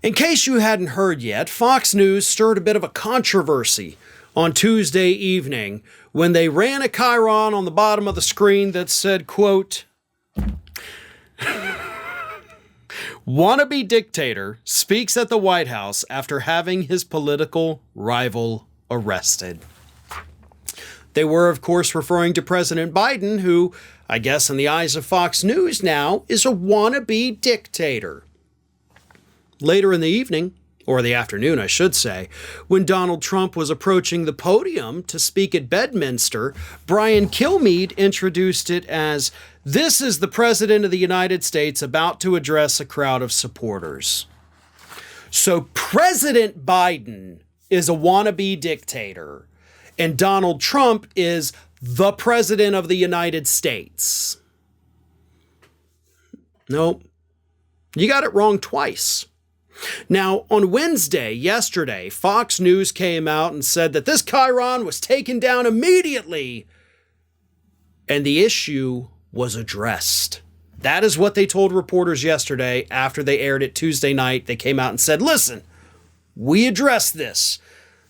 In case you hadn't heard yet, Fox News stirred a bit of a controversy on Tuesday evening when they ran a chyron on the bottom of the screen that said, quote, "Wannabe Dictator speaks at the White House after having his political rival arrested." They were, of course, referring to President Biden, who, I guess in the eyes of Fox News now, is a wannabe dictator. Later in the evening, or the afternoon, I should say, when Donald Trump was approaching the podium to speak at Bedminster, Brian Kill Mead introduced it as, "This is the President of the United States about to address a crowd of supporters." So President Biden is a wannabe dictator, and Donald Trump is the President of the United States. Nope. You got it wrong twice. Now, on Wednesday, yesterday, Fox News came out and said that this chyron was taken down immediately, and the issue was addressed. That is what they told reporters yesterday after they aired it Tuesday night. They came out and said, listen, we addressed this.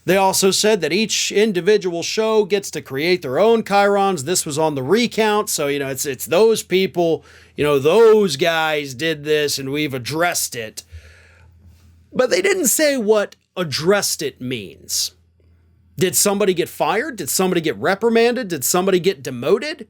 They also said that each individual show gets to create their own chyrons. This was on the recount, so, it's those people, those guys did this, and we've addressed it. But they didn't say what addressed it means. Did somebody get fired? Did somebody get reprimanded? Did somebody get demoted?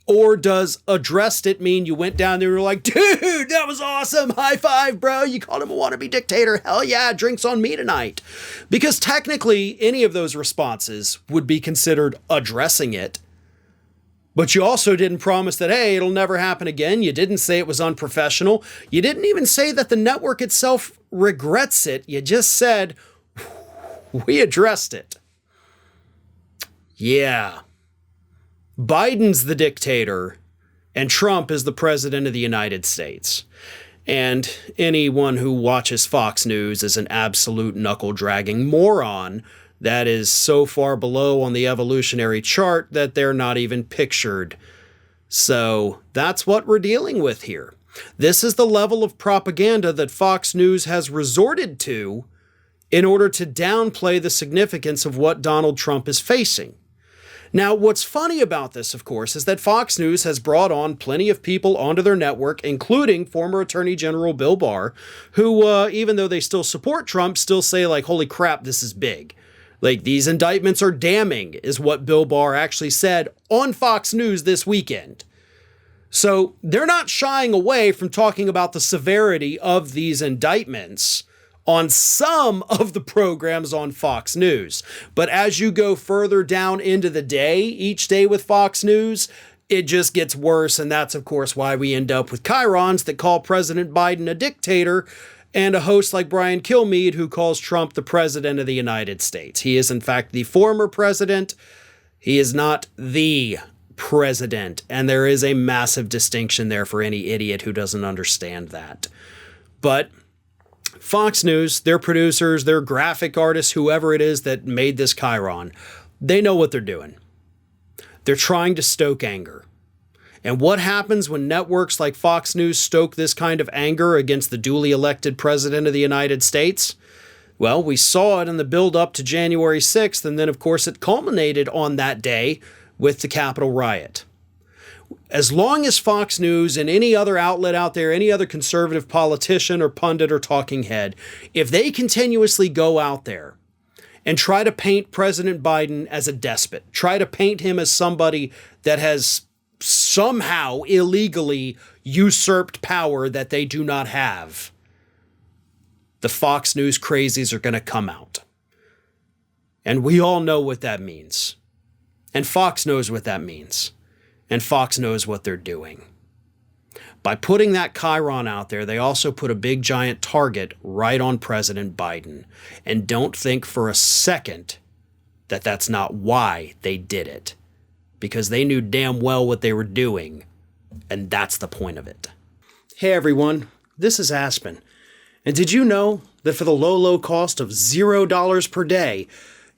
Or does addressed it mean you went down there and were like, dude, that was awesome. High five, bro. You called him a wannabe dictator. Hell yeah, drinks on me tonight. Because technically, any of those responses would be considered addressing it. But you also didn't promise that, hey, it'll never happen again. You didn't say it was unprofessional. You didn't even say that the network itself regrets it. You just said, we addressed it. Yeah. Biden's the dictator, and Trump is the president of the United States. And anyone who watches Fox News is an absolute knuckle-dragging moron that is so far below on the evolutionary chart that they're not even pictured. So that's what we're dealing with here. This is the level of propaganda that Fox News has resorted to in order to downplay the significance of what Donald Trump is facing. Now, what's funny about this, of course, is that Fox News has brought on plenty of people onto their network, including former Attorney General Bill Barr, who, even though they still support Trump, still say, like, holy crap, this is big. Like, these indictments are damning, is what Bill Barr actually said on Fox News this weekend. So they're not shying away from talking about the severity of these indictments on some of the programs on Fox News. But as you go further down into the day, each day with Fox News, it just gets worse. And that's, of course, why we end up with chyrons that call President Biden a dictator, and a host like Brian Kill Mead who calls Trump the President of the United States. He is, in fact, the former president. He is not the president. And there is a massive distinction there for any idiot who doesn't understand that. But Fox News, their producers, their graphic artists, whoever it is that made this chyron, they know what they're doing. They're trying to stoke anger. And what happens when networks like Fox News stoke this kind of anger against the duly elected president of the United States? Well, we saw it in the build-up to January 6th, and then, of course, it culminated on that day with the Capitol riot. As long as Fox News and any other outlet out there, any other conservative politician or pundit or talking head, if they continuously go out there and try to paint President Biden as a despot, try to paint him as somebody that has somehow illegally usurped power that they do not have, the Fox News crazies are going to come out. And we all know what that means. And Fox knows what that means. And Fox knows what they're doing. By putting that chyron out there, they also put a big giant target right on President Biden. And don't think for a second that that's not why they did it. Because they knew damn well what they were doing. And that's the point of it. Hey everyone, this is Aspen. And did you know that for the low cost of $0 per day,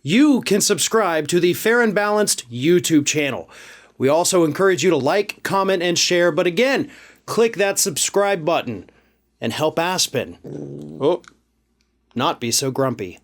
you can subscribe to the Fair and Balanced YouTube channel? We also encourage you to like, comment, and share. But again, click that subscribe button and help Aspen. Oh, not be so grumpy.